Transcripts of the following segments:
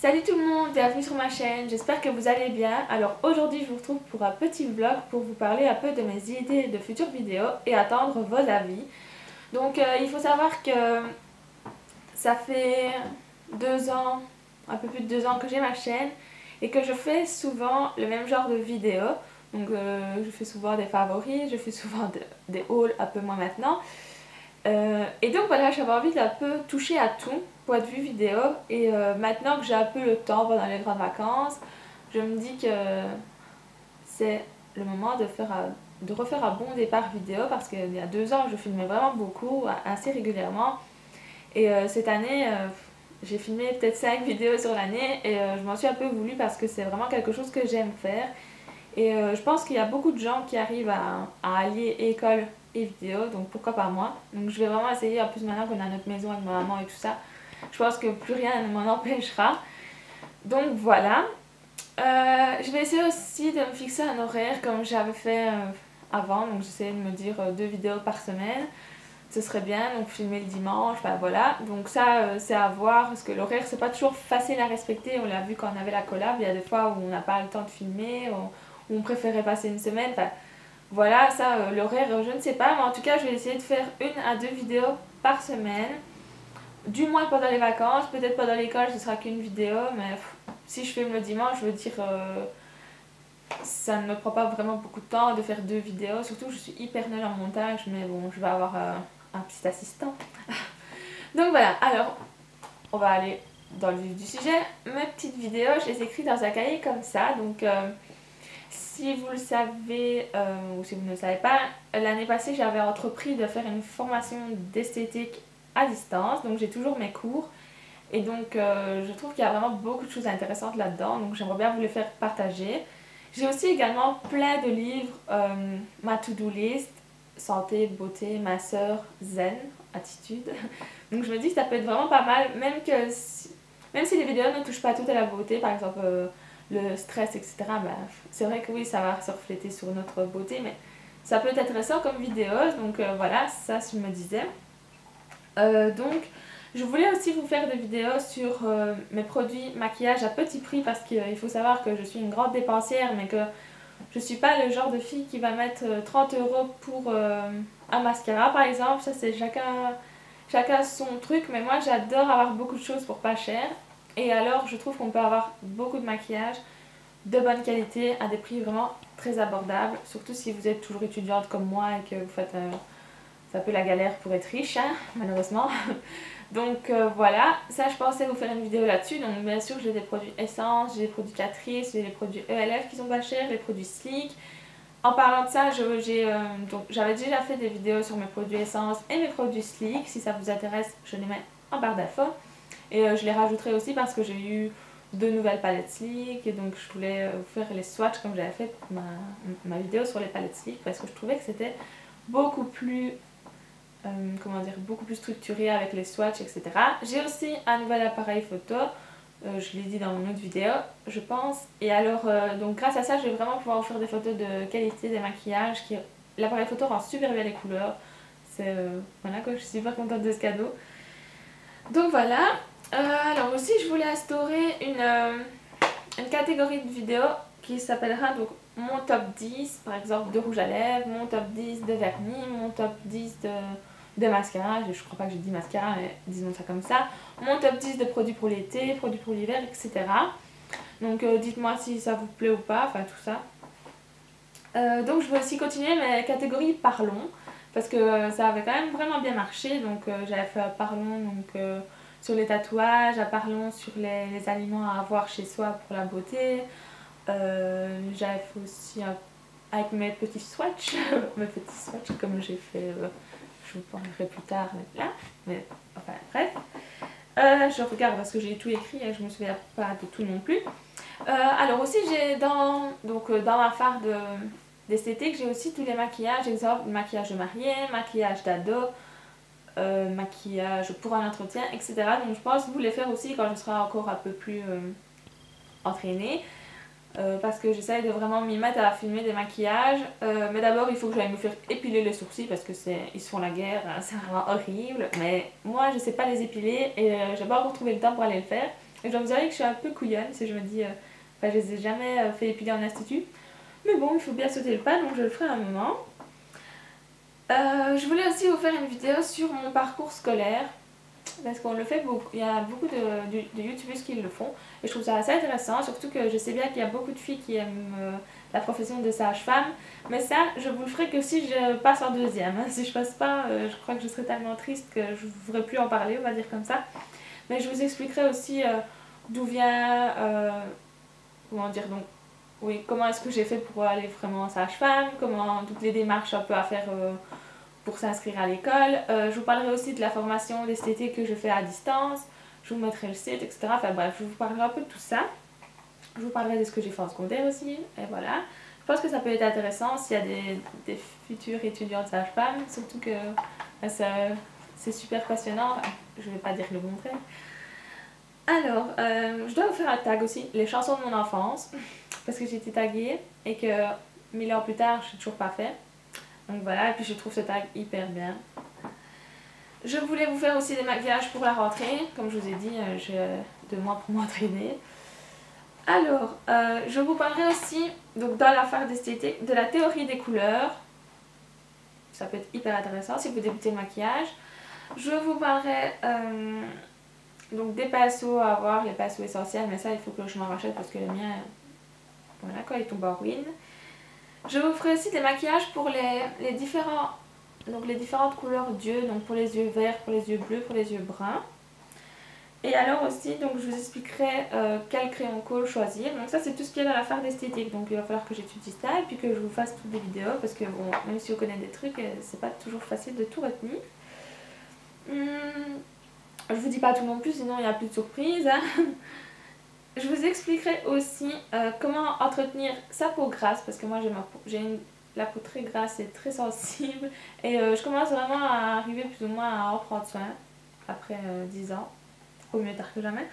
Salut tout le monde, bienvenue sur ma chaîne, j'espère que vous allez bien. Alors aujourd'hui je vous retrouve pour un petit vlog pour vous parler un peu de mes idées de futures vidéos et attendre vos avis. Donc il faut savoir que ça fait 2 ans, un peu plus de 2 ans que j'ai ma chaîne et que je fais souvent le même genre de vidéos. Donc je fais souvent des favoris, je fais souvent des hauls, un peu moins maintenant. Et donc voilà, j'avais envie d'un peu toucher à tout, point de vue vidéo. Et maintenant que j'ai un peu le temps pendant les grandes vacances, je me dis que c'est le moment de refaire un bon départ vidéo parce qu'il y a 2 ans, je filmais vraiment beaucoup, assez régulièrement. Et cette année, j'ai filmé peut-être 5 vidéos sur l'année et je m'en suis un peu voulu parce que c'est vraiment quelque chose que j'aime faire. Et je pense qu'il y a beaucoup de gens qui arrivent à allier école et vidéo, donc pourquoi pas moi. Donc je vais vraiment essayer, en plus maintenant qu'on a notre maison avec ma maman et tout ça, je pense que plus rien ne m'en empêchera. Donc voilà. Je vais essayer aussi de me fixer un horaire comme j'avais fait avant, donc j'essayais de me dire 2 vidéos par semaine. Ce serait bien, donc filmer le dimanche, ben voilà. Donc ça c'est à voir parce que l'horaire c'est pas toujours facile à respecter, on l'a vu quand on avait la collab, il y a des fois où on n'a pas le temps de filmer, où on préférait passer une semaine, enfin voilà, ça l'horaire je ne sais pas, mais en tout cas je vais essayer de faire 1 à 2 vidéos par semaine, du moins pendant les vacances, peut-être pendant l'école ce sera qu'une vidéo, mais si je filme le dimanche, je veux dire ça ne me prend pas vraiment beaucoup de temps de faire 2 vidéos, surtout je suis hyper nulle en montage, mais bon je vais avoir un petit assistant. Donc voilà, alors on va aller dans le vif du sujet. Mes petites vidéos, je les écris dans un cahier comme ça, donc si vous le savez ou si vous ne le savez pas, l'année passée j'avais entrepris de faire une formation d'esthétique à distance, donc j'ai toujours mes cours et donc je trouve qu'il y a vraiment beaucoup de choses intéressantes là-dedans, donc j'aimerais bien vous les faire partager. J'ai aussi également plein de livres, ma to-do list, santé, beauté, ma soeur, zen, attitude. Donc je me dis que ça peut être vraiment pas mal, même si les vidéos ne touchent pas toutes à la beauté, par exemple le stress, etc. Ben, c'est vrai que oui, ça va se refléter sur notre beauté, mais ça peut être intéressant comme vidéo, donc voilà, ça je me disais. Donc je voulais aussi vous faire des vidéos sur mes produits maquillage à petit prix parce qu'il faut savoir que je suis une grande dépensière mais que je suis pas le genre de fille qui va mettre 30 € pour un mascara par exemple. Ça c'est chacun son truc, mais moi j'adore avoir beaucoup de choses pour pas cher. Et alors je trouve qu'on peut avoir beaucoup de maquillage de bonne qualité à des prix vraiment très abordables, surtout si vous êtes toujours étudiante comme moi et que vous faites c'est un peu la galère pour être riche, hein, malheureusement. Donc voilà, ça je pensais vous faire une vidéo là-dessus. Donc bien sûr j'ai des produits Essence, j'ai des produits Catrice, j'ai des produits ELF qui sont pas chers, les produits Sleek. En parlant de ça, j'avais déjà fait des vidéos sur mes produits Essence et mes produits Sleek. Si ça vous intéresse, je les mets en barre d'infos. Et je les rajouterai aussi parce que j'ai eu 2 nouvelles palettes Sleek. Et donc je voulais vous faire les swatchs comme j'avais fait pour ma vidéo sur les palettes Sleek. Parce que je trouvais que c'était beaucoup plus comment dire, beaucoup plus structuré avec les swatchs, etc. J'ai aussi un nouvel appareil photo, je l'ai dit dans mon autre vidéo, je pense. Et alors, donc grâce à ça, je vais vraiment pouvoir vous faire des photos de qualité, des maquillages. L'appareil photo rend super bien les couleurs. C'est voilà quoi, je suis super contente de ce cadeau. Donc voilà. Alors aussi, je voulais instaurer une catégorie de vidéos qui s'appellera donc mon top 10 par exemple de rouge à lèvres, mon top 10 de vernis, mon top 10 de mascara, je crois pas que j'ai dit mascara mais disons ça comme ça, mon top 10 de produits pour l'été, produits pour l'hiver, etc. Donc dites-moi si ça vous plaît ou pas, enfin tout ça. Donc je vais aussi continuer mes catégories parlons parce que ça avait quand même vraiment bien marché, donc j'avais fait un parlons donc, sur les tatouages, un parlons sur les aliments à avoir chez soi pour la beauté. J'avais fait aussi avec mes petits swatchs, mes petits swatchs comme j'ai fait, je vous parlerai plus tard là, mais enfin bref. Je regarde parce que j'ai tout écrit et je me souviens pas de tout non plus. Alors aussi j'ai dans ma phare d'esthétique, j'ai aussi tous les maquillages, exemple maquillage de mariée, maquillage d'ado, maquillage pour un entretien, etc. Donc je pense vous les faire aussi quand je serai encore un peu plus entraînée. Parce que j'essaye de vraiment m'y mettre à filmer des maquillages, mais d'abord il faut que j'aille me faire épiler les sourcils parce que ils se font la guerre, c'est vraiment horrible, mais moi je sais pas les épiler et j'ai pas encore trouvé le temps pour aller le faire. Et je dois vous avouer que je suis un peu couillonne si je me dis, enfin je les ai jamais fait épiler en institut. Mais bon, il faut bien sauter le pas, donc je le ferai un moment. Je voulais aussi vous faire une vidéo sur mon parcours scolaire. Parce qu'on le fait beaucoup, il y a beaucoup de youtubeuses qui le font. Et je trouve ça assez intéressant, surtout que je sais bien qu'il y a beaucoup de filles qui aiment la profession de sage-femme. Mais ça, je vous le ferai que si je passe en deuxième. Hein. Si je passe pas, je crois que je serai tellement triste que je ne voudrais plus en parler, on va dire comme ça. Mais je vous expliquerai aussi d'où vient, comment dire, donc, oui, comment est-ce que j'ai fait pour aller vraiment sage-femme, comment toutes les démarches un peu à faire pour s'inscrire à l'école. Je vous parlerai aussi de la formation d'esthétique que je fais à distance. Je vous mettrai le site, etc. Enfin bref, je vous parlerai un peu de tout ça. Je vous parlerai de ce que j'ai fait en secondaire aussi. Et voilà. Je pense que ça peut être intéressant s'il y a des futurs étudiants de sage-femme. Surtout que c'est super passionnant. Enfin, je ne vais pas dire le contraire. Alors, je dois vous faire un tag aussi. Les chansons de mon enfance. Parce que j'ai été taguée et que 1000 ans plus tard, je n'ai toujours pas fait. Donc voilà, et puis je trouve ce tag hyper bien. Je voulais vous faire aussi des maquillages pour la rentrée. Comme je vous ai dit, j'ai 2 mois pour m'entraîner. Alors, je vous parlerai aussi, donc dans la phare d'esthétique, de la théorie des couleurs. Ça peut être hyper intéressant si vous débutez le maquillage. Je vous parlerai donc des pinceaux à avoir, les pinceaux essentiels, mais ça il faut que je m'en rachète parce que le mien, voilà quoi, il tombe en ruine. Je vous ferai aussi des maquillages pour les différentes couleurs d'yeux, donc pour les yeux verts, pour les yeux bleus, pour les yeux bruns. Et alors aussi, donc je vous expliquerai quel crayon colle choisir. Donc ça c'est tout ce qu'il y a dans la phare d'esthétique, donc il va falloir que j'étudie ça et puis que je vous fasse toutes des vidéos parce que bon, même si on connaît des trucs, c'est pas toujours facile de tout retenir. Je vous dis pas tout non plus, sinon il n'y a plus de surprise. Hein. Je vous expliquerai aussi comment entretenir sa peau grasse parce que moi j'ai la peau très grasse et très sensible et je commence vraiment à arriver plus ou moins à en prendre soin après 10 ans, au mieux tard que jamais.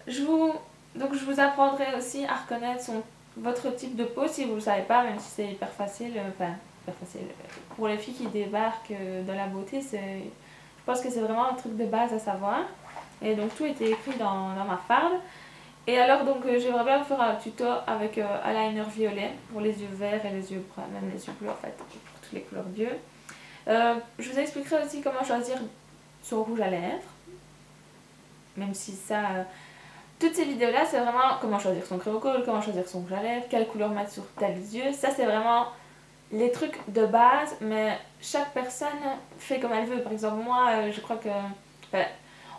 Donc je vous apprendrai aussi à reconnaître votre type de peau si vous ne le savez pas, même si c'est hyper facile, enfin hyper facile. Pour les filles qui débarquent dans la beauté, je pense que c'est vraiment un truc de base à savoir et donc tout était écrit dans ma farde. Et alors donc j'aimerais bien vous faire un tuto avec eyeliner violet pour les yeux verts et les yeux bruns, même les yeux bleus en fait, pour toutes les couleurs d'yeux. Je vous expliquerai aussi comment choisir son rouge à lèvres, même si ça... toutes ces vidéos là c'est vraiment comment choisir son crayon colle, comment choisir son rouge à lèvres, quelle couleur mettre sur tels yeux, ça c'est vraiment les trucs de base, mais chaque personne fait comme elle veut. Par exemple moi je crois que...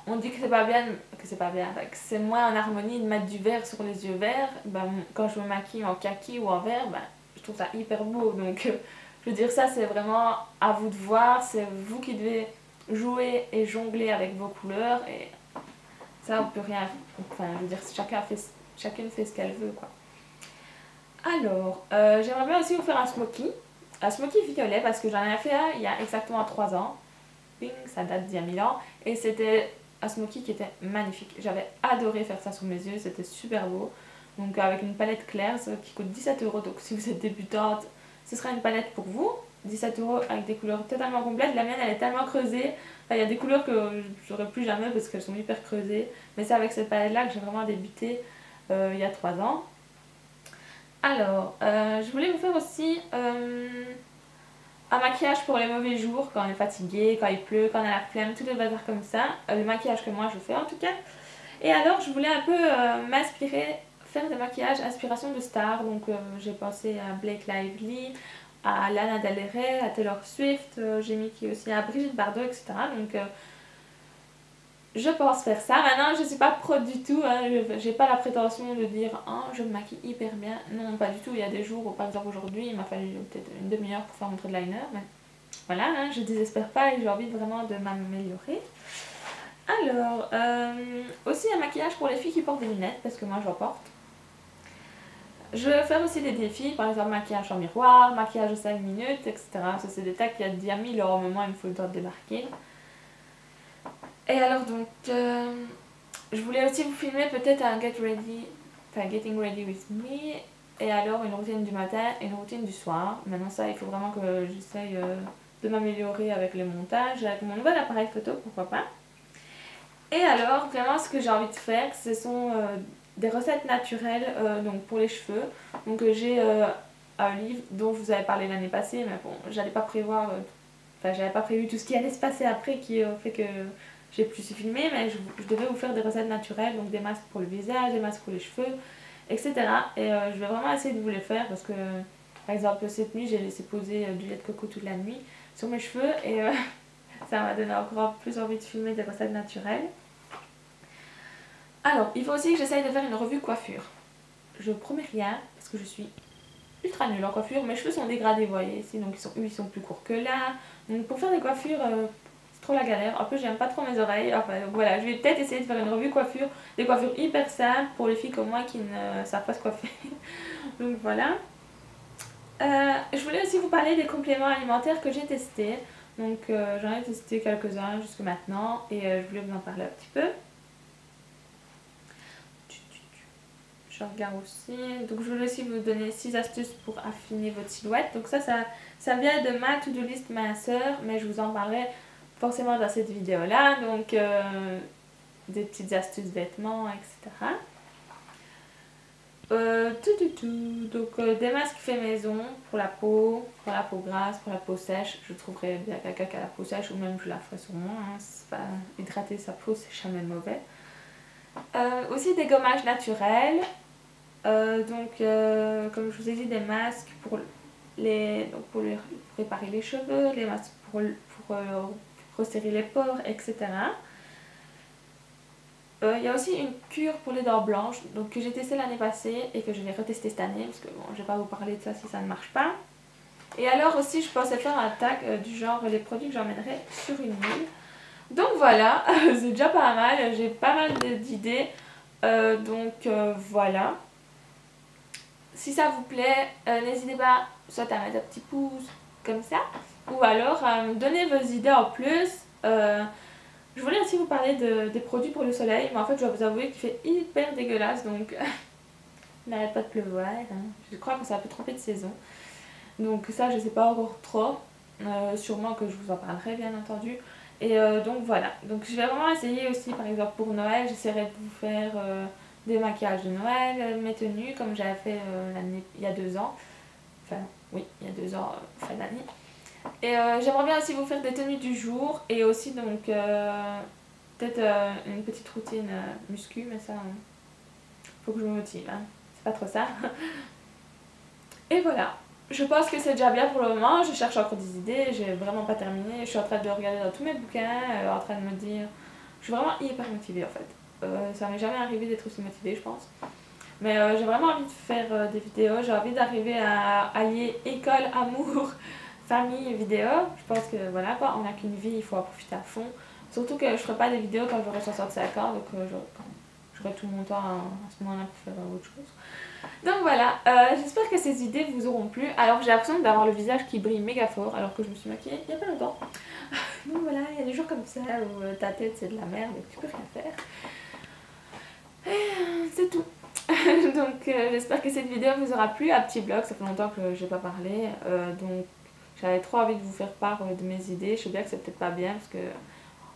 on dit que c'est pas bien, que c'est moins en harmonie de mettre du vert sur les yeux verts. Ben, quand je me maquille en kaki ou en vert, ben, je trouve ça hyper beau. Donc, je veux dire, ça c'est vraiment à vous de voir. C'est vous qui devez jouer et jongler avec vos couleurs. Et ça, on peut rien. Enfin, je veux dire, chacune fait ce qu'elle veut, quoi. Alors, j'aimerais bien aussi vous faire un smoky. Un smoky violet parce que j'en ai fait un il y a exactement 3 ans. Bing, ça date d'il y a 1000 ans. Et c'était un smoky qui était magnifique. J'avais adoré faire ça sur mes yeux, c'était super beau. Donc avec une palette claire qui coûte 17 €. Donc si vous êtes débutante, ce sera une palette pour vous. 17 € avec des couleurs totalement complètes. La mienne elle est tellement creusée. Enfin, il y a des couleurs que j'aurais plus jamais parce qu'elles sont hyper creusées. Mais c'est avec cette palette là que j'ai vraiment débuté il y a 3 ans. Alors, je voulais vous faire aussi un maquillage pour les mauvais jours, quand on est fatigué, quand il pleut, quand on a la flemme, tout le bazar comme ça. Le maquillage que moi je fais en tout cas. Et alors je voulais un peu m'inspirer, faire des maquillages inspiration de stars. Donc j'ai pensé à Blake Lively, à Lana Del Rey, à Taylor Swift, j'ai mis qui aussi à Brigitte Bardot, etc. Donc je pense faire ça. Maintenant je suis pas pro du tout, hein. J'ai pas la prétention de dire oh, je me maquille hyper bien. Non, pas du tout. Il y a des jours où par exemple aujourd'hui il m'a fallu peut-être une demi-heure pour faire mon trait de liner. Mais voilà, hein, je désespère pas et j'ai envie vraiment de m'améliorer. Alors, aussi un maquillage pour les filles qui portent des lunettes parce que moi j'en porte. Je vais faire aussi des défis, par exemple maquillage en miroir, maquillage de 5 minutes, etc. Ça c'est des tags qu'il y a déjà 1000 € au moment il me faut le temps de débarquer. Et alors donc, je voulais aussi vous filmer peut-être un Getting Ready With Me. Et alors une routine du matin et une routine du soir. Maintenant ça, il faut vraiment que j'essaye de m'améliorer avec le montage, avec mon nouvel appareil photo, pourquoi pas. Et alors vraiment ce que j'ai envie de faire, ce sont des recettes naturelles donc pour les cheveux. Donc j'ai un livre dont je vous avais parlé l'année passée, mais bon, j'allais pas prévoir, enfin j'avais pas prévu tout ce qui allait se passer après qui fait que j'ai plus filmé, mais je devais vous faire des recettes naturelles, donc des masques pour le visage, des masques pour les cheveux, etc. Et je vais vraiment essayer de vous les faire parce que par exemple cette nuit j'ai laissé poser du lait de coco toute la nuit sur mes cheveux et ça m'a donné encore plus envie de filmer des recettes naturelles. Alors, il faut aussi que j'essaye de faire une revue coiffure. Je promets rien parce que je suis ultra nulle en coiffure. Mes cheveux sont dégradés, vous voyez ici, donc ils sont plus courts que là. Donc pour faire des coiffures, c'est trop la galère. En plus, j'aime pas trop mes oreilles. Enfin, donc voilà, je vais peut-être essayer de faire une revue coiffure. Des coiffures hyper simples pour les filles comme moi qui ne savent pas se coiffer. Donc voilà. Je voulais aussi vous parler des compléments alimentaires que j'ai testés. Donc j'en ai testé quelques-uns jusque maintenant et je voulais vous en parler un petit peu. Je regarde aussi. Donc je voulais aussi vous donner 6 astuces pour affiner votre silhouette. Donc ça vient de ma to-do list minceur, mais je vous en parlerai forcément dans cette vidéo là. Donc des petites astuces vêtements, etc. Donc des masques faits maison pour la peau grasse, pour la peau sèche. Je trouverais bien quelqu'un qui a la peau sèche ou même je la ferai sur moi. Hein. Pas hydrater sa peau, c'est jamais mauvais. Aussi des gommages naturels. Comme je vous ai dit, des masques pour réparer les cheveux, les masques pour resserrer les pores, etc. Il y a aussi une cure pour les dents blanches donc, que j'ai testé l'année passée et que je vais retester cette année parce que bon, je vais pas vous parler de ça si ça ne marche pas. Et alors aussi je pensais faire un tag du genre les produits que j'emmènerai sur une île. Donc voilà, c'est déjà pas mal, j'ai pas mal d'idées. Voilà. Si ça vous plaît, n'hésitez pas soit à mettre un petit pouce comme ça ou alors à me donner vos idées en plus. Je voulais aussi vous parler des produits pour le soleil, mais en fait je dois vous avouer qu'il fait hyper dégueulasse donc il n'arrête pas de pleuvoir. Hein. Je crois que ça a un peu trompé de saison. Donc ça je sais pas encore trop, sûrement que je vous en parlerai bien entendu. Et donc voilà, donc je vais vraiment essayer aussi par exemple pour Noël, j'essaierai de vous faire des maquillages de Noël, mes tenues comme j'avais fait il y a 2 ans. Enfin oui, il y a 2 ans, fin d'année. Et j'aimerais bien aussi vous faire des tenues du jour et aussi donc peut-être une petite routine muscu, mais ça faut que je me motive, hein. C'est pas trop ça. Et voilà, je pense que c'est déjà bien pour le moment, je cherche encore des idées, j'ai vraiment pas terminé, je suis en train de regarder dans tous mes bouquins, en train de me dire, je suis vraiment hyper motivée en fait. Ça m'est jamais arrivé d'être aussi motivée je pense. Mais j'ai vraiment envie de faire des vidéos, j'ai envie d'arriver à allier école, amour, famille et vidéo. Je pense que voilà quoi, on n'a qu'une vie, il faut en profiter à fond. Surtout que je ferai pas des vidéos quand j'aurai 65 ans, donc j'aurai tout mon temps à ce moment-là pour faire autre chose. Donc voilà, j'espère que ces idées vous auront plu. Alors j'ai l'impression d'avoir le visage qui brille méga fort alors que je me suis maquillée il y a pas longtemps. Donc voilà, il y a des jours comme ça où ta tête c'est de la merde et que tu peux rien faire. C'est tout. Donc j'espère que cette vidéo vous aura plu. Un petit vlog, ça fait longtemps que j'ai pas parlé. Donc j'avais trop envie de vous faire part de mes idées. Je sais bien que c'est peut-être pas bien parce que...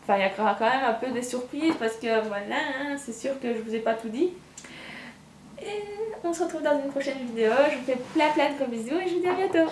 Enfin, il y aura quand même un peu des surprises parce que voilà, hein, c'est sûr que je vous ai pas tout dit. Et on se retrouve dans une prochaine vidéo. Je vous fais plein de gros bisous et je vous dis à bientôt.